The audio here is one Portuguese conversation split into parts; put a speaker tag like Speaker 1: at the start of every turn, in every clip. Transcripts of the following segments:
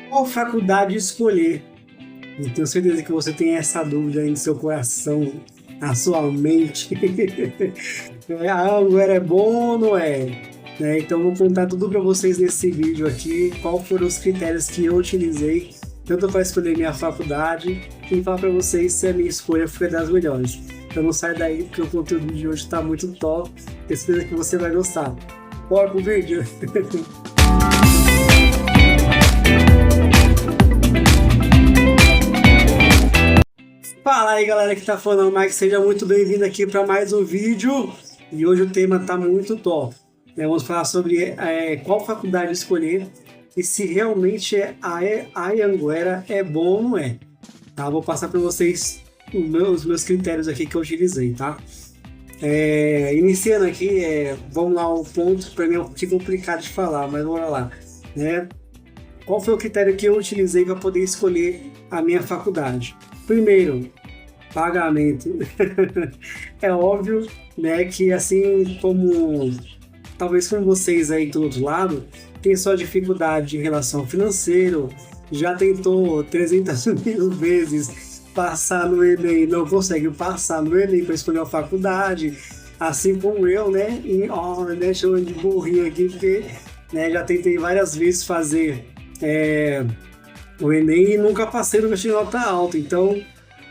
Speaker 1: Qual faculdade escolher? Eu tenho certeza que você tem essa dúvida aí no seu coração, na sua mente. Agora é bom ou não é? Então, eu vou contar tudo para vocês nesse vídeo aqui, qual foram os critérios que eu utilizei, tanto para escolher minha faculdade, e falar para vocês se a minha escolha foi das melhores. Então não sai daí, porque o conteúdo de hoje está muito top, tenho certeza que você vai gostar. Bora pro vídeo? Fala aí galera que tá falando, Mike, seja muito bem-vindo aqui para mais um vídeo. E hoje o tema tá muito top. Vamos falar sobre qual faculdade escolher e se realmente a Anhanguera é bom ou não é. Tá? Vou passar para vocês os meus critérios aqui que eu utilizei, tá? Iniciando aqui, vamos lá, o ponto para mim é um pouquinho complicado de falar, mas bora lá, né? Qual foi o critério que eu utilizei para poder escolher a minha faculdade? Primeiro, pagamento. É óbvio, né, que assim como talvez como vocês aí do outro lado, tem sua dificuldade em relação ao financeiro, já tentou 300 mil vezes passar no Enem, não consegue passar no Enem para escolher a faculdade, assim como eu, né? E né, chamando de burrinho aqui, porque né, já tentei várias vezes fazer o Enem e nunca passei, nunca tirei nota alta, então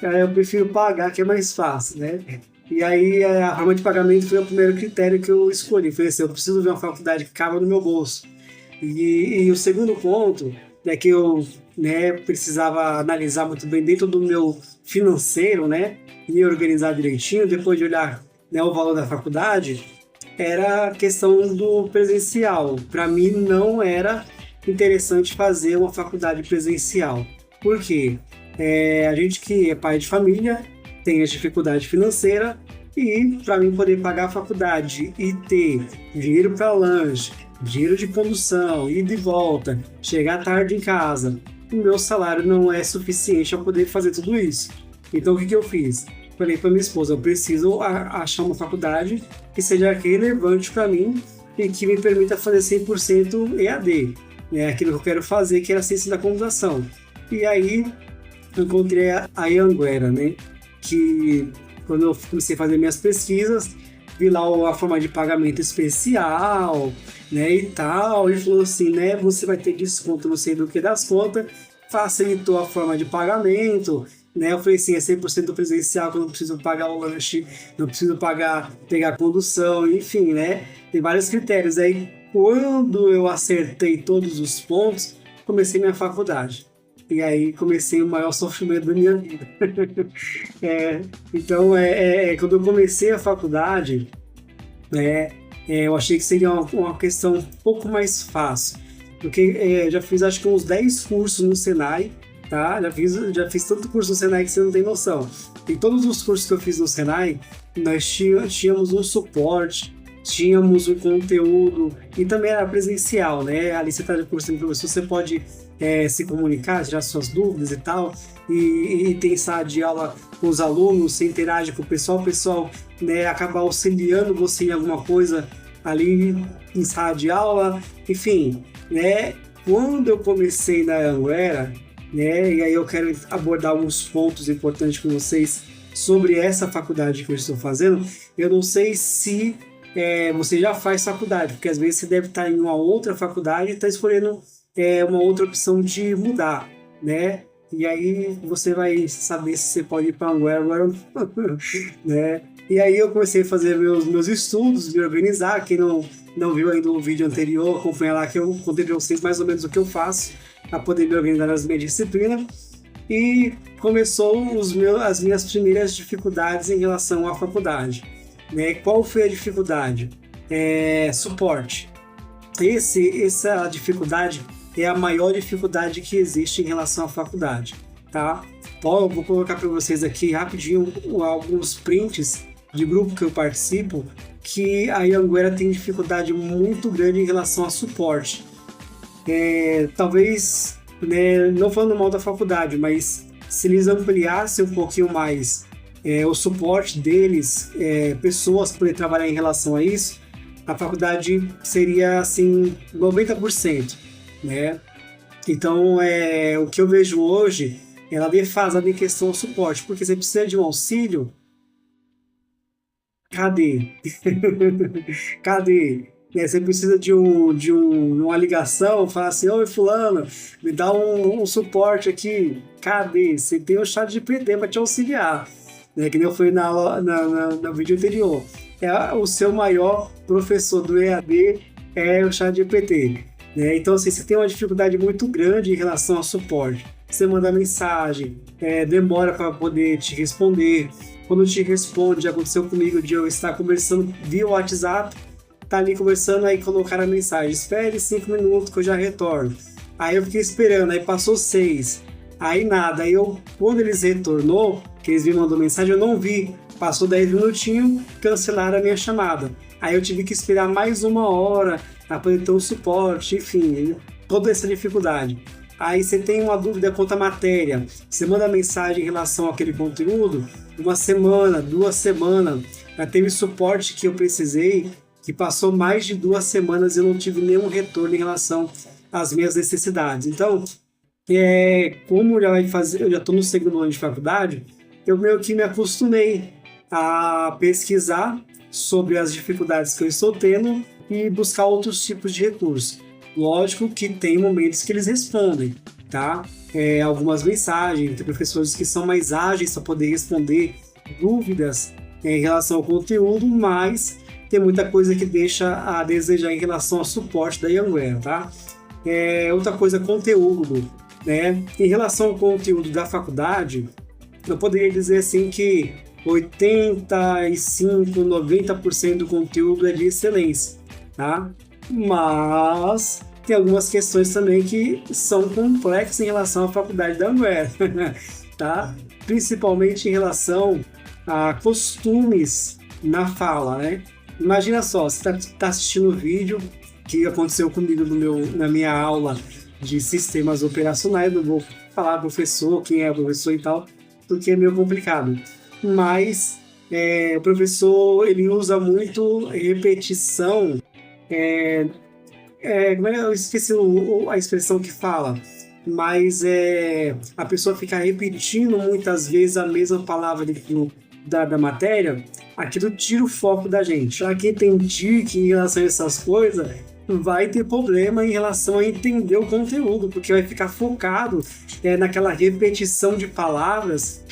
Speaker 1: eu prefiro pagar, que é mais fácil, né? E aí a forma de pagamento foi o primeiro critério que eu escolhi. Falei assim, eu preciso ver uma faculdade que cabe no meu bolso. E o segundo ponto é que eu precisava analisar muito bem dentro do meu financeiro, né? Me organizar direitinho, depois de olhar o valor da faculdade, era a questão do presencial. Para mim não era interessante fazer uma faculdade presencial. Por quê? A gente que é pai de família tem a dificuldade financeira e para mim poder pagar a faculdade e ter dinheiro para lanche, dinheiro de condução, ida e volta, chegar tarde em casa, o meu salário não é suficiente para poder fazer tudo isso. Então o que eu fiz? Falei para minha esposa, eu preciso achar uma faculdade que seja relevante para mim e que me permita fazer 100% EAD. Aquilo que eu quero fazer, que era ciência da computação. E aí encontrei a Anhanguera, né? Que quando eu comecei a fazer minhas pesquisas, vi lá a forma de pagamento especial, né, e tal, e falou assim, né, você vai ter desconto não sei do que das contas, facilitou a forma de pagamento, né, eu falei assim, é 100% presencial, que eu não preciso pagar o lanche, não preciso pegar condução, enfim, né, tem vários critérios. Aí, quando eu acertei todos os pontos, comecei minha faculdade. E aí comecei o maior sofrimento da minha vida. Então, quando eu comecei a faculdade, eu achei que seria uma questão um pouco mais fácil. Porque já fiz acho que uns 10 cursos no Senai, tá? Já fiz tanto curso no Senai que você não tem noção. E todos os cursos que eu fiz no Senai, nós tínhamos um suporte, tínhamos um conteúdo e também era presencial, né? Ali você está de curso de professor, você pode se comunicar, tirar suas dúvidas e tal, e tem sala de aula com os alunos, você interage com o pessoal né, acaba auxiliando você em alguma coisa ali em sala de aula, enfim, né? Quando eu comecei na Anhanguera, né, e aí eu quero abordar alguns pontos importantes com vocês sobre essa faculdade que eu estou fazendo. Eu não sei se você já faz faculdade, porque às vezes você deve estar em uma outra faculdade e está escolhendo uma outra opção de mudar, né? E aí você vai saber se você pode ir para Anhanguera agora, né? E aí eu comecei a fazer meus estudos, me organizar. Quem não viu ainda o vídeo anterior, acompanha lá que eu contei para vocês mais ou menos o que eu faço para poder me organizar nas minhas disciplinas. E começou as minhas primeiras dificuldades em relação à faculdade, né? Qual foi a dificuldade? Suporte. Essa dificuldade é a maior dificuldade que existe em relação à faculdade, tá? Vou colocar para vocês aqui rapidinho alguns prints de grupo que eu participo, que a Anhanguera tem dificuldade muito grande em relação a suporte. Talvez, né, não falando mal da faculdade, mas se eles ampliassem um pouquinho mais o suporte deles, pessoas para poder trabalhar em relação a isso, a faculdade seria assim 90%, né? Então, o que eu vejo hoje, ela defasada em questão ao suporte, porque você precisa de um auxílio, cadê? Cadê? Você precisa de uma ligação, falar assim, oi fulano, me dá um suporte aqui. Cadê? Você tem o chat GPT para te auxiliar. Que nem eu falei no vídeo anterior. O seu maior professor do EAD é o chat GPT. Então, assim, você tem uma dificuldade muito grande em relação ao suporte. Você manda mensagem, demora para poder te responder. Quando te responde, já aconteceu comigo de eu estar conversando via WhatsApp, tá ali conversando, aí colocaram a mensagem, espere 5 minutos que eu já retorno. Aí eu fiquei esperando, aí passou 6, aí nada, aí quando eles retornou, que eles me mandou mensagem, eu não vi, passou 10 minutinhos, cancelaram a minha chamada. Aí eu tive que esperar mais 1 hora para poder ter o suporte, enfim, toda essa dificuldade. Aí você tem uma dúvida quanto à matéria, você manda mensagem em relação àquele conteúdo, 1 semana, 2 semanas, já teve suporte que eu precisei, que passou mais de 2 semanas e eu não tive nenhum retorno em relação às minhas necessidades. Então, como eu já estou no segundo ano de faculdade, eu meio que me acostumei a pesquisar sobre as dificuldades que eu estou tendo e buscar outros tipos de recursos. Lógico que tem momentos que eles respondem, tá? Algumas mensagens, tem professores que são mais ágeis para poder responder dúvidas em relação ao conteúdo, mas tem muita coisa que deixa a desejar em relação ao suporte da Youngware, tá? Outra coisa, conteúdo, né? Em relação ao conteúdo da faculdade, eu poderia dizer assim que 85, 90% do conteúdo é de excelência, tá? Mas tem algumas questões também que são complexas em relação à faculdade da Youngware, tá? Principalmente em relação a costumes na fala, né? Imagina só, você está assistindo o vídeo que aconteceu comigo na minha aula de sistemas operacionais, não vou falar professor, quem é o professor e tal, porque é meio complicado. Mas o professor ele usa muito repetição. Eu esqueci a expressão que fala, mas a pessoa fica repetindo muitas vezes a mesma palavra da matéria, aquilo tira o foco da gente. Já quem tem tique em relação a essas coisas vai ter problema em relação a entender o conteúdo, porque vai ficar focado naquela repetição de palavras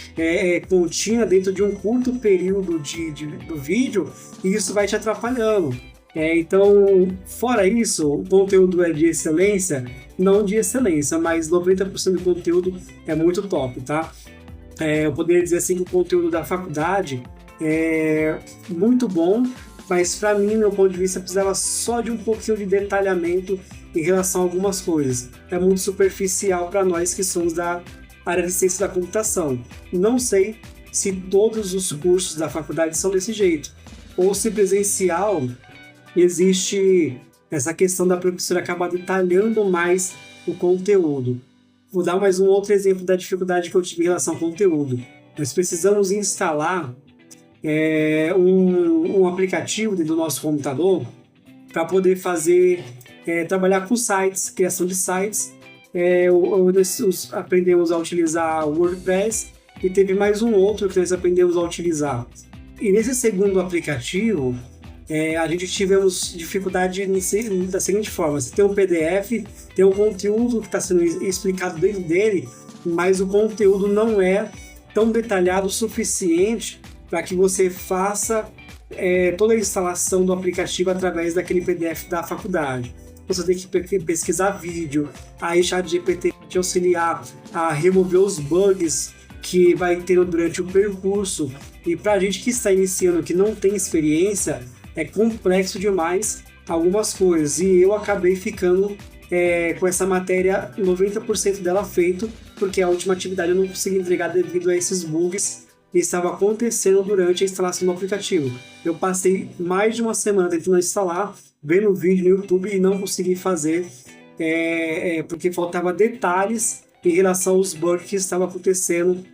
Speaker 1: contínua dentro de um curto período do vídeo, e isso vai te atrapalhando. Então, fora isso, o conteúdo é de excelência, não de excelência, mas 90% do conteúdo é muito top, tá? Eu poderia dizer assim que o conteúdo da faculdade é muito bom, mas para mim, meu ponto de vista, precisava só de um pouquinho de detalhamento em relação a algumas coisas. É muito superficial para nós que somos da área de ciência da computação. Não sei se todos os cursos da faculdade são desse jeito, ou se presencial existe essa questão da professora acabar detalhando mais o conteúdo. Vou dar mais um outro exemplo da dificuldade que eu tive em relação ao conteúdo. Nós precisamos instalar um aplicativo dentro do nosso computador para poder trabalhar com sites, criação de sites. Nós aprendemos a utilizar o WordPress e teve mais um outro que nós aprendemos a utilizar. E nesse segundo aplicativo, a gente tivemos dificuldade da seguinte forma: você tem um PDF, tem um conteúdo que está sendo explicado dentro dele, mas o conteúdo não é tão detalhado o suficiente para que você faça toda a instalação do aplicativo através daquele PDF da faculdade. Você tem que pesquisar vídeo, aí o ChatGPT vai te auxiliar a remover os bugs que vai ter durante o percurso. E para a gente que está iniciando, que não tem experiência, é complexo demais algumas coisas. E eu acabei ficando com essa matéria, 90% dela feito, porque a última atividade eu não consegui entregar devido a esses bugs que estavam acontecendo durante a instalação do aplicativo. Eu passei mais de 1 semana tentando instalar, vendo vídeo no YouTube e não consegui fazer, porque faltava detalhes em relação aos bugs que estavam acontecendo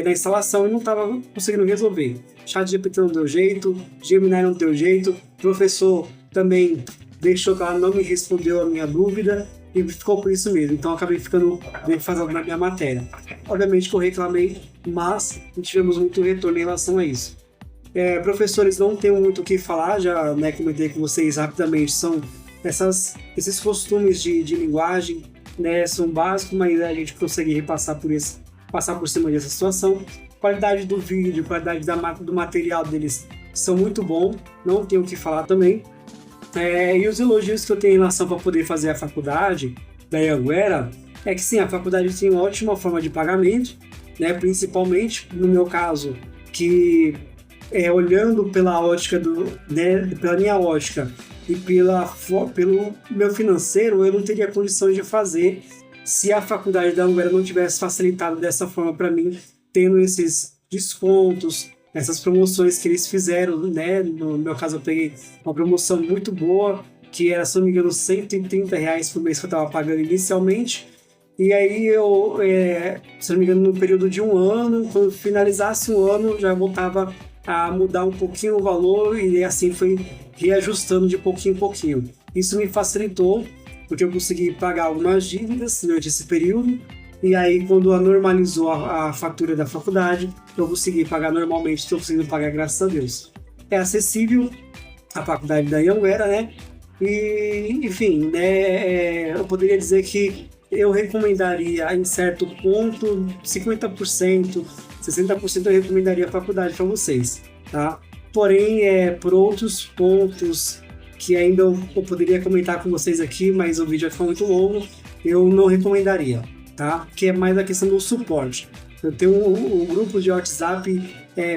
Speaker 1: na instalação e não estava conseguindo resolver. ChatGPT não deu jeito, Gemini não deu jeito, o professor também deixou claro, não me respondeu a minha dúvida, e ficou por isso mesmo. Então eu acabei ficando defasado na minha matéria. Obviamente que eu reclamei, mas não tivemos muito retorno em relação a isso. Professores não têm muito o que falar, já, né, comentei com vocês rapidamente, são esses costumes de linguagem, né, são básicos, mas a gente consegue repassar passar por cima dessa situação. Qualidade do vídeo, qualidade do material deles são muito bom, não tenho o que falar também. E os elogios que eu tenho em relação para poder fazer a faculdade da Anhanguera é que sim, a faculdade tem uma ótima forma de pagamento, né, principalmente no meu caso, que olhando pela ótica pela minha ótica e pelo meu financeiro, eu não teria condições de fazer se a faculdade da Anhanguera não tivesse facilitado dessa forma para mim, tendo esses descontos, essas promoções que eles fizeram, né? No meu caso, eu peguei uma promoção muito boa, que era, se não me engano, R$ 130 por mês que eu estava pagando inicialmente. E aí eu, se não me engano, no período de um ano, quando finalizasse um ano, já voltava a mudar um pouquinho o valor e assim foi reajustando de pouquinho em pouquinho. Isso me facilitou, porque eu consegui pagar algumas dívidas durante esse período, e aí quando normalizou a fatura da faculdade, eu consegui pagar normalmente, estou conseguindo pagar, graças a Deus. É acessível a faculdade da Anhanguera, né? E, enfim, né, eu poderia dizer que eu recomendaria em certo ponto, 50%, 60% eu recomendaria a faculdade para vocês, tá? Porém, por outros pontos que ainda eu poderia comentar com vocês aqui, mas o vídeo vai ficar muito longo, eu não recomendaria, tá? Que é mais a questão do suporte. Eu tenho um grupo de WhatsApp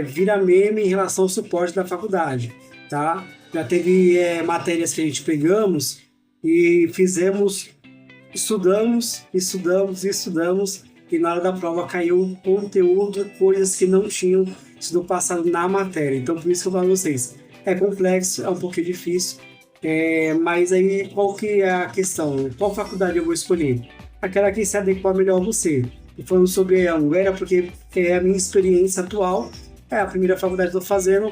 Speaker 1: vira meme em relação ao suporte da faculdade, tá? Já teve matérias que a gente pegamos e estudamos, e na hora da prova caiu conteúdo, coisas que não tinham sido passado na matéria. Então, por isso que eu falo pra vocês, é complexo, é um pouquinho difícil, mas aí qual que é a questão? Qual faculdade eu vou escolher? Aquela que se adequa melhor a você. E falando sobre a Anhanguera, porque é a minha experiência atual, é a primeira faculdade que eu estou fazendo,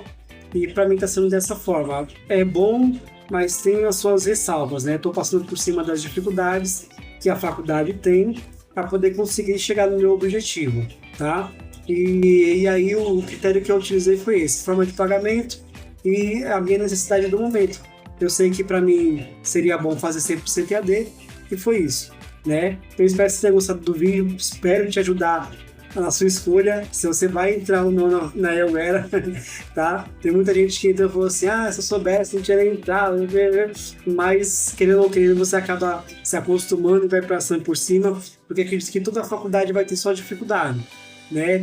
Speaker 1: e para mim está sendo dessa forma. É bom, mas tem as suas ressalvas, né? Estou passando por cima das dificuldades que a faculdade tem para poder conseguir chegar no meu objetivo, tá? E aí o critério que eu utilizei foi esse, forma de pagamento e a minha necessidade do momento. Eu sei que para mim seria bom fazer 100% EAD, e foi isso, né? Eu espero que você tenha gostado do vídeo, espero te ajudar na sua escolha, se você vai entrar ou não na Anhanguera, tá? Tem muita gente que entra e falou assim, se eu soubesse, não tinha nem entrado, mas querendo ou não querendo, você acaba se acostumando e vai passando por cima, porque acredito que toda faculdade vai ter sua dificuldade, né?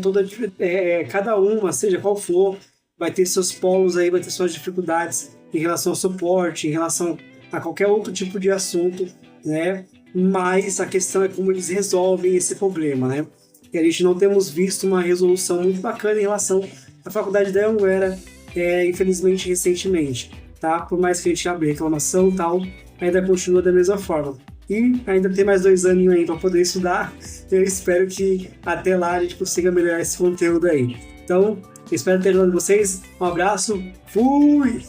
Speaker 1: Cada uma, seja qual for, vai ter seus polos aí, vai ter suas dificuldades em relação ao suporte, em relação a qualquer outro tipo de assunto, né? Mas a questão é como eles resolvem esse problema, né? E a gente não temos visto uma resolução muito bacana em relação à faculdade da Anhanguera, infelizmente, recentemente, tá? Por mais que a gente abra reclamação e tal, ainda continua da mesma forma. E ainda tem mais 2 aninhos aí para poder estudar, eu espero que até lá a gente consiga melhorar esse conteúdo aí. Então, espero ter ajudado vocês, um abraço, fui!